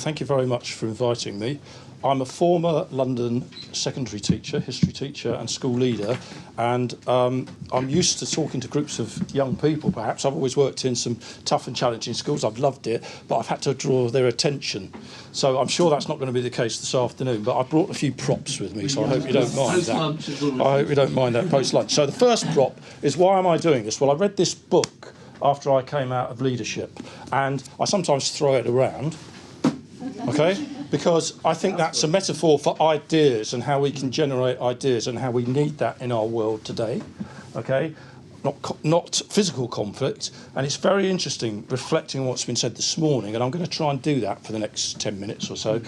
thank you very much for inviting me. I'm a former London secondary teacher, history teacher and school leader, and I'm used to talking to groups of young people, perhaps. I've always worked in some tough and challenging schools. I've loved it, but I've had to draw their attention. So I'm sure that's not going to be the case this afternoon, but I brought a few props with me, so I hope you don't mind that. I hope you don't mind that post-lunch. So the first prop is, why am I doing this? Well, I read this book after I came out of leadership, and I sometimes throw it around, okay? Because I think that's a metaphor for ideas and how we can generate ideas and how we need that in our world today, okay? Not physical conflict, and it's very interesting reflecting on what's been said this morning, and I'm going to try and do that for the next 10 minutes or so,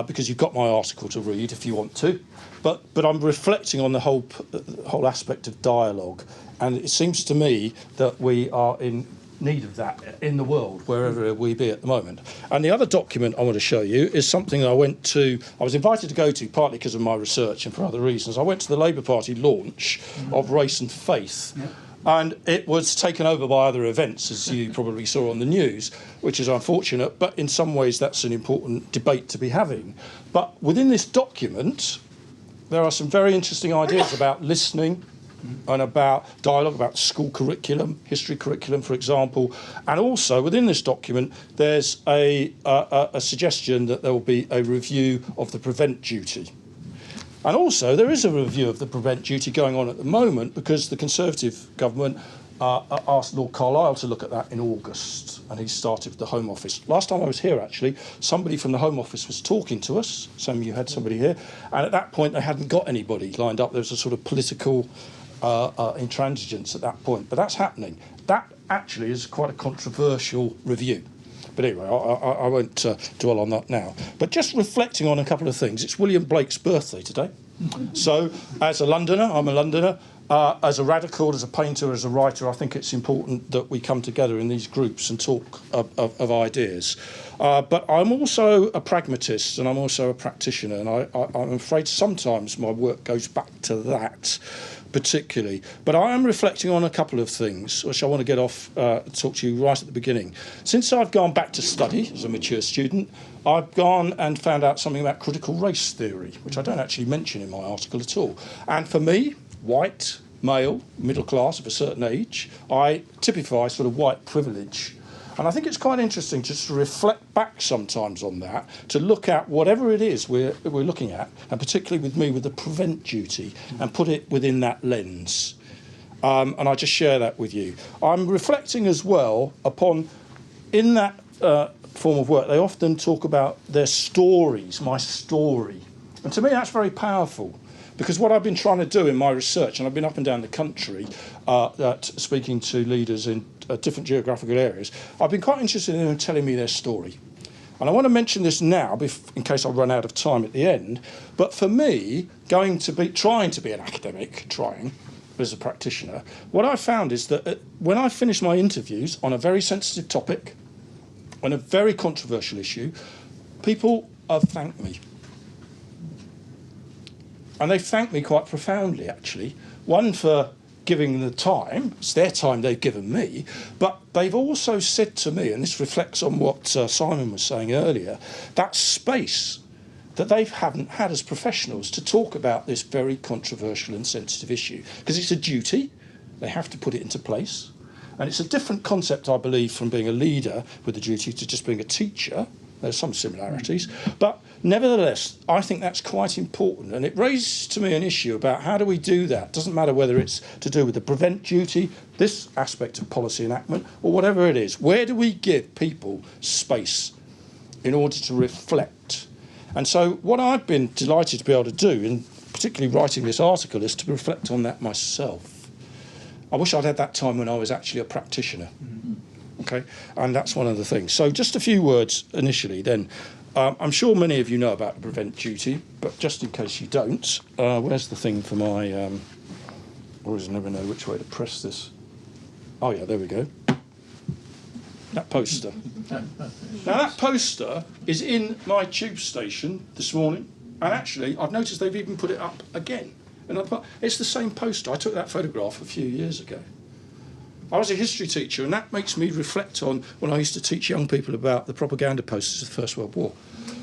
because you've got my article to read if you want to, but I'm reflecting on the whole aspect of dialogue, and it seems to me that we are in need of that in the world, wherever we be at the moment. And the other document I want to show you is something I was invited to go to, partly because of my research and for other reasons. I went to the Labour Party launch of Race and Faith, and it was taken over by other events, as you probably saw on the news, which is unfortunate, but in some ways that's an important debate to be having. But within this document, there are some very interesting ideas about listening, and about dialogue, about school curriculum, history curriculum, for example. And also, within this document, there's a suggestion that there will be a review of the prevent duty. And also, there is a review of the prevent duty going on at the moment, because the Conservative government asked Lord Carlisle to look at that in August, and he started with the Home Office. Last time I was here, actually, somebody from the Home Office was talking to us. Some of you had somebody here. And at that point, they hadn't got anybody lined up. There was a sort of political intransigence at that point, but that's happening. That actually is quite a controversial review. But anyway, I won't dwell on that now. But just reflecting on a couple of things. It's William Blake's birthday today. So as a Londoner, I'm a Londoner, as a radical, as a painter, as a writer, I think it's important that we come together in these groups and talk of ideas. But I'm also a pragmatist, and I'm also a practitioner, and I'm afraid sometimes my work goes back to that particularly. But I am reflecting on a couple of things which I want to get off, talk to you right at the beginning. Since I've gone back to study as a mature student, I've gone and found out something about critical race theory, which I don't actually mention in my article at all. And for me, white, male, middle class of a certain age, I typify sort of white privilege. And I think it's quite interesting just to reflect back sometimes on that, to look at whatever it is we're looking at, and particularly with me with the prevent duty, and put it within that lens. And I just share that with you. I'm reflecting as well upon, in that form of work, they often talk about their stories, my story. And to me that's very powerful. Because what I've been trying to do in my research, and I've been up and down the country speaking to leaders in different geographical areas, I've been quite interested in them telling me their story. And I want to mention this now, in case I run out of time at the end. But for me, trying to be an academic, as a practitioner, what I found is that when I finish my interviews on a very sensitive topic, on a very controversial issue, people have thanked me. And they thanked me quite profoundly, actually. One, for giving the time, it's their time they've given me, but they've also said to me, and this reflects on what Simon was saying earlier, that space that they haven't had as professionals to talk about this very controversial and sensitive issue. Because it's a duty, they have to put it into place. And it's a different concept, I believe, from being a leader with a duty to just being a teacher. There's some similarities, but nevertheless, I think that's quite important. And it raises to me an issue about how do we do that? It doesn't matter whether it's to do with the prevent duty, this aspect of policy enactment, or whatever it is. Where do we give people space in order to reflect? And so what I've been delighted to be able to do, in particularly writing this article, is to reflect on that myself. I wish I'd had that time when I was actually a practitioner. Okay, and that's one of the things. So just a few words initially then. I'm sure many of you know about the prevent duty, but just in case you don't, where's the thing for my... I always never know which way to press this. Oh yeah, there we go. That poster. Now that poster is in my tube station this morning, and actually I've noticed they've even put it up again. And it's the same poster. I took that photograph a few years ago. I was a history teacher, and that makes me reflect on when I used to teach young people about the propaganda posters of the First World War.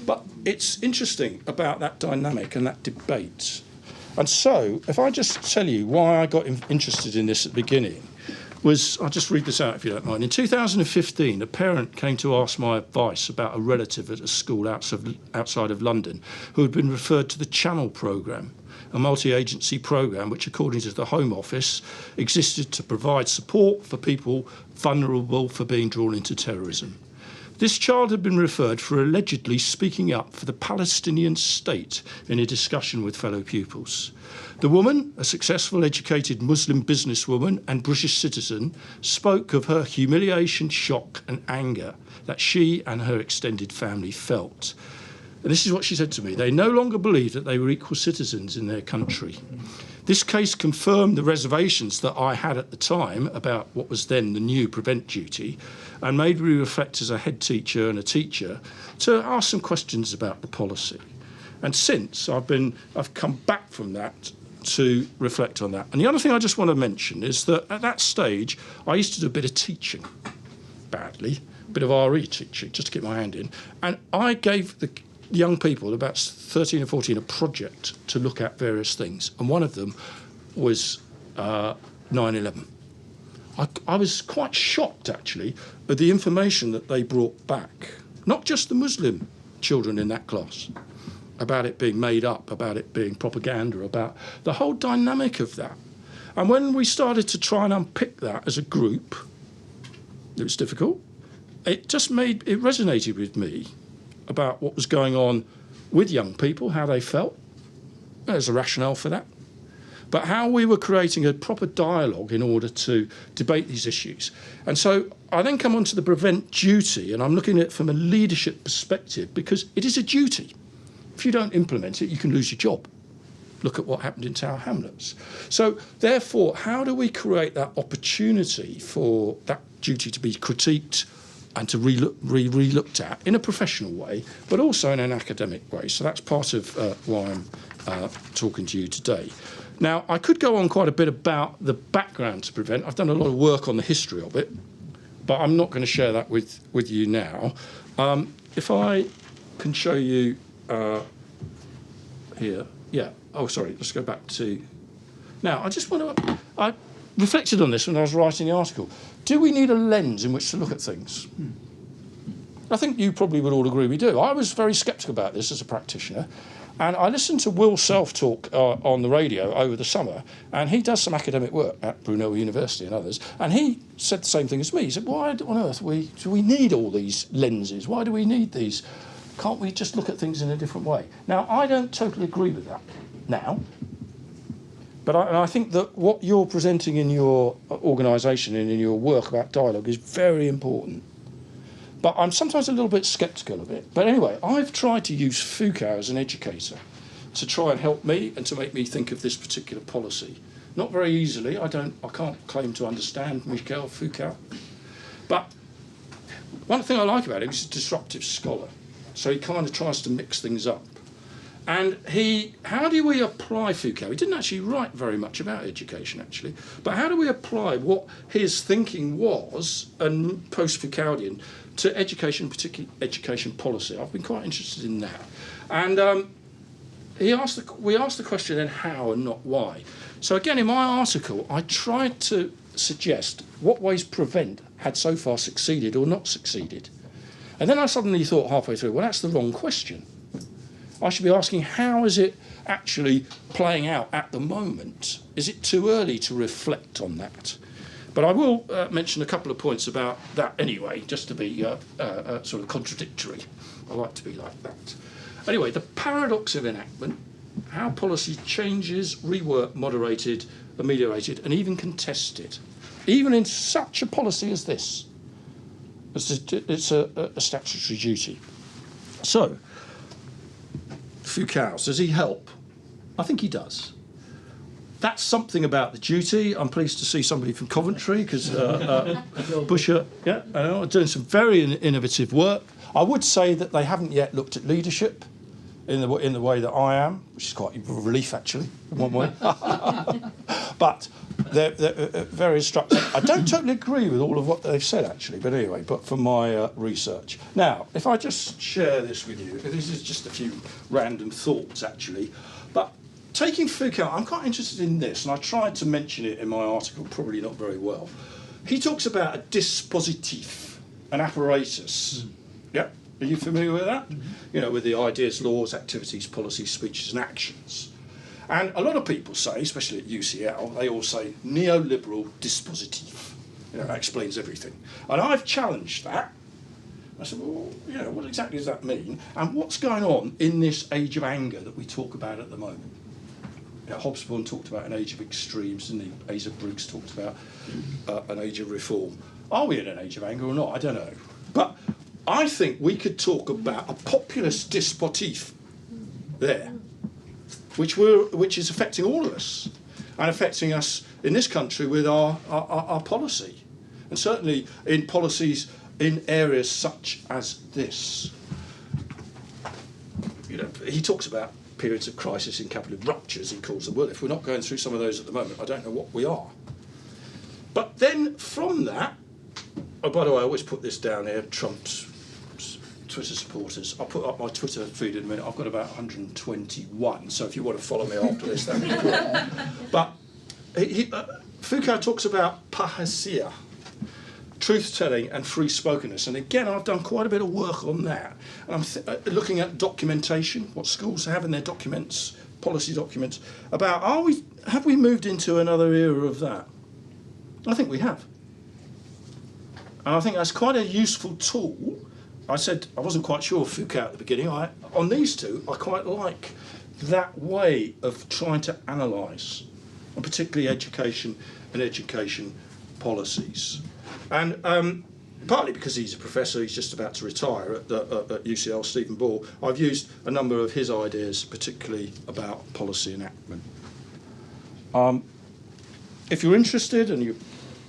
But it's interesting about that dynamic and that debate. And so, if I just tell you why I got interested in this at the beginning, I'll just read this out if you don't mind. In 2015, a parent came to ask my advice about a relative at a school outside of London who had been referred to the Channel programme, a multi-agency programme which, according to the Home Office, existed to provide support for people vulnerable for being drawn into terrorism. This child had been referred for allegedly speaking up for the Palestinian state in a discussion with fellow pupils. The woman, a successful, educated Muslim businesswoman and British citizen, spoke of her humiliation, shock and anger that she and her extended family felt. And this is what she said to me. They no longer believed that they were equal citizens in their country. This case confirmed the reservations that I had at the time about what was then the new prevent duty, and made me reflect as a head teacher and a teacher to ask some questions about the policy. And since I've come back from that to reflect on that. And the other thing I just want to mention is that at that stage, I used to do a bit of teaching, badly, a bit of RE teaching, just to get my hand in. And I gave the young people, about 13 or 14, a project to look at various things. And one of them was 9/11. I was quite shocked, actually, at the information that they brought back. Not just the Muslim children in that class, about it being made up, about it being propaganda, about the whole dynamic of that. And when we started to try and unpick that as a group, it was difficult. It resonated with me about what was going on with young people, how they felt. There's a rationale for that. But how we were creating a proper dialogue in order to debate these issues. And so I then come on to the prevent duty, and I'm looking at it from a leadership perspective, because it is a duty. If you don't implement it, you can lose your job. Look at what happened in Tower Hamlets. So therefore, how do we create that opportunity for that duty to be critiqued and to re-looked at in a professional way, but also in an academic way? So that's part of why I'm talking to you today. Now, I could go on quite a bit about the background to prevent. I've done a lot of work on the history of it, but I'm not going to share that with you now. If I can show you here. Yeah. Oh, sorry. Let's go back to... Now, I reflected on this when I was writing the article. Do we need a lens in which to look at things? I think you probably would all agree we do. I was very sceptical about this as a practitioner. And I listened to Will Self talk on the radio over the summer, and he does some academic work at Brunel University and others, and he said the same thing as me. He said, why on earth do we need all these lenses? Why do we need these? Can't we just look at things in a different way? Now, I don't totally agree with that now, but I think that what you're presenting in your organisation and in your work about dialogue is very important. But I'm sometimes a little bit sceptical of it. But anyway, I've tried to use Foucault as an educator to try and help me and to make me think of this particular policy. Not very easily. I can't claim to understand Michel Foucault. But one thing I like about him is he's a disruptive scholar. So he kind of tries to mix things up. And how do we apply Foucault? He didn't actually write very much about education, actually. But how do we apply what his thinking was, and post-Foucauldian, to education, particularly education policy? I've been quite interested in that. And we asked the question then how and not why. So again, in my article, I tried to suggest what ways prevent had so far succeeded or not succeeded. And then I suddenly thought halfway through, well, that's the wrong question. I should be asking, how is it actually playing out at the moment? Is it too early to reflect on that? But I will mention a couple of points about that anyway, just to be sort of contradictory. I like to be like that. Anyway, the paradox of enactment, how policy changes, reworked, moderated, ameliorated, and even contested, even in such a policy as this. It's a statutory duty. So, Foucault, does he help? I think he does. That's something about the duty. I'm pleased to see somebody from Coventry, because Busher, I know, are doing some very innovative work. I would say that they haven't yet looked at leadership in the way that I am, which is quite a relief, actually, in one way. But they're very instructive. I don't totally agree with all of what they've said, actually, but anyway, but from my research. Now, if I just share this with you, this is just a few random thoughts, actually, but taking Foucault, I'm quite interested in this, and I tried to mention it in my article, probably not very well. He talks about a dispositif, an apparatus. Yeah, are you familiar with that? You know, with the ideas, laws, activities, policies, speeches, and actions. And a lot of people say, especially at UCL, they all say neoliberal dispositif. You know, that explains everything. And I've challenged that. I said, well, you know, what exactly does that mean? And what's going on in this age of anger that we talk about at the moment? You know, Hobsbawm talked about an age of extremes, and Asa Briggs talked about an age of reform. Are we in an age of anger or not? I don't know. But I think we could talk about a populist dispositif there, which is affecting all of us, and affecting us in this country with our policy, and certainly in policies in areas such as this. You know, he talks about periods of crisis and capital ruptures, he calls them. Well, if we're not going through some of those at the moment, I don't know what we are. But then from that, oh, by the way, I always put this down here, Trump's Twitter supporters. I'll put up my Twitter feed in a minute. I've got about 121, so if you want to follow me after this, that'd be great. But Foucault talks about parrhesia, truth-telling and free-spokenness. And again, I've done quite a bit of work on that. And I'm looking at documentation, what schools have in their documents, policy documents, about have we moved into another era of that? I think we have. And I think that's quite a useful tool. I said I wasn't quite sure of Foucault at the beginning. On these two, I quite like that way of trying to analyse, and particularly education and education policies. And partly because he's a professor, he's just about to retire at UCL, Stephen Ball, I've used a number of his ideas, particularly about policy enactment. If you're interested, and you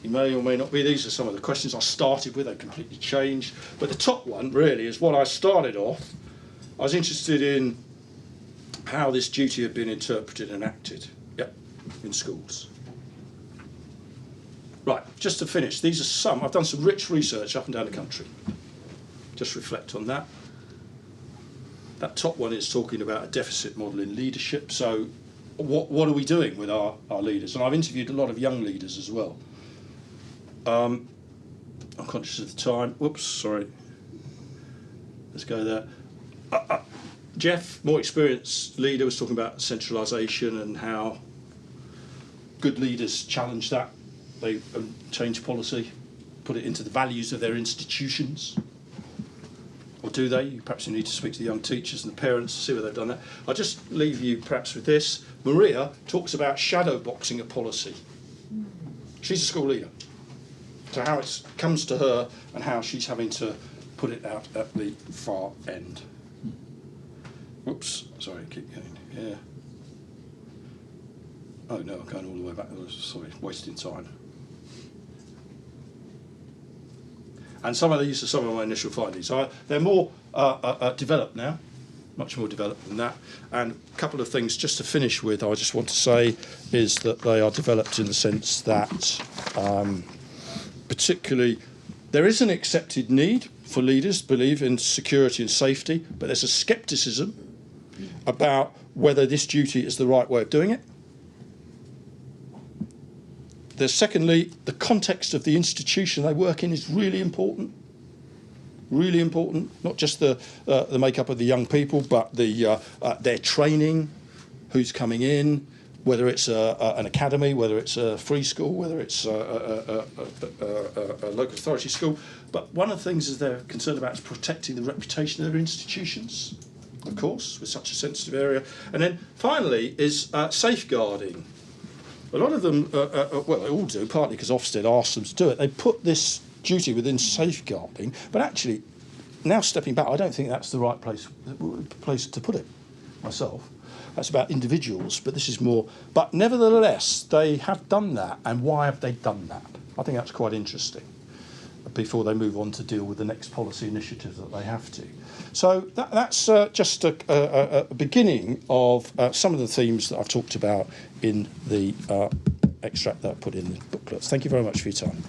may or may not be, these are some of the questions I started with, they completely changed. But the top one, really, is what I started off. I was interested in how this duty had been interpreted and acted in schools. Right, just to finish, these are some, I've done some rich research up and down the country. Just reflect on that. That top one is talking about a deficit model in leadership. So what are we doing with our leaders? And I've interviewed a lot of young leaders as well. I'm conscious of the time. Whoops, sorry. Let's go there. Jeff, more experienced leader, was talking about centralisation and how good leaders challenge that. They change policy, put it into the values of their institutions. Or do they? Perhaps you need to speak to the young teachers and the parents to see whether they've done that. I'll just leave you perhaps with this. Maria talks about shadow boxing a policy. She's a school leader. So how it comes to her and how she's having to put it out at the far end. Whoops, sorry, keep going. Yeah. Oh no, I'm going all the way back. Sorry, wasting time. And some of these are some of my initial findings. They're more developed now, much more developed than that. And a couple of things just to finish with, I just want to say, is that they are developed in the sense that particularly there is an accepted need for leaders to believe in security and safety, but there's a scepticism about whether this duty is the right way of doing it. There's secondly, the context of the institution they work in is really important. Really important, not just the makeup of the young people, but their training, who's coming in, whether it's an academy, whether it's a free school, whether it's a local authority school. But one of the things is they're concerned about is protecting the reputation of their institutions, of course, with such a sensitive area. And then finally is safeguarding. A lot of them, well, they all do, partly because Ofsted asked them to do it. They put this duty within safeguarding, but actually, now stepping back, I don't think that's the right place to put it myself. That's about individuals, but this is more. But nevertheless, they have done that, and why have they done that? I think that's quite interesting before they move on to deal with the next policy initiative that they have to. So that's just a beginning of some of the themes that I've talked about in the extract that, put in the booklets. Thank you very much for your time.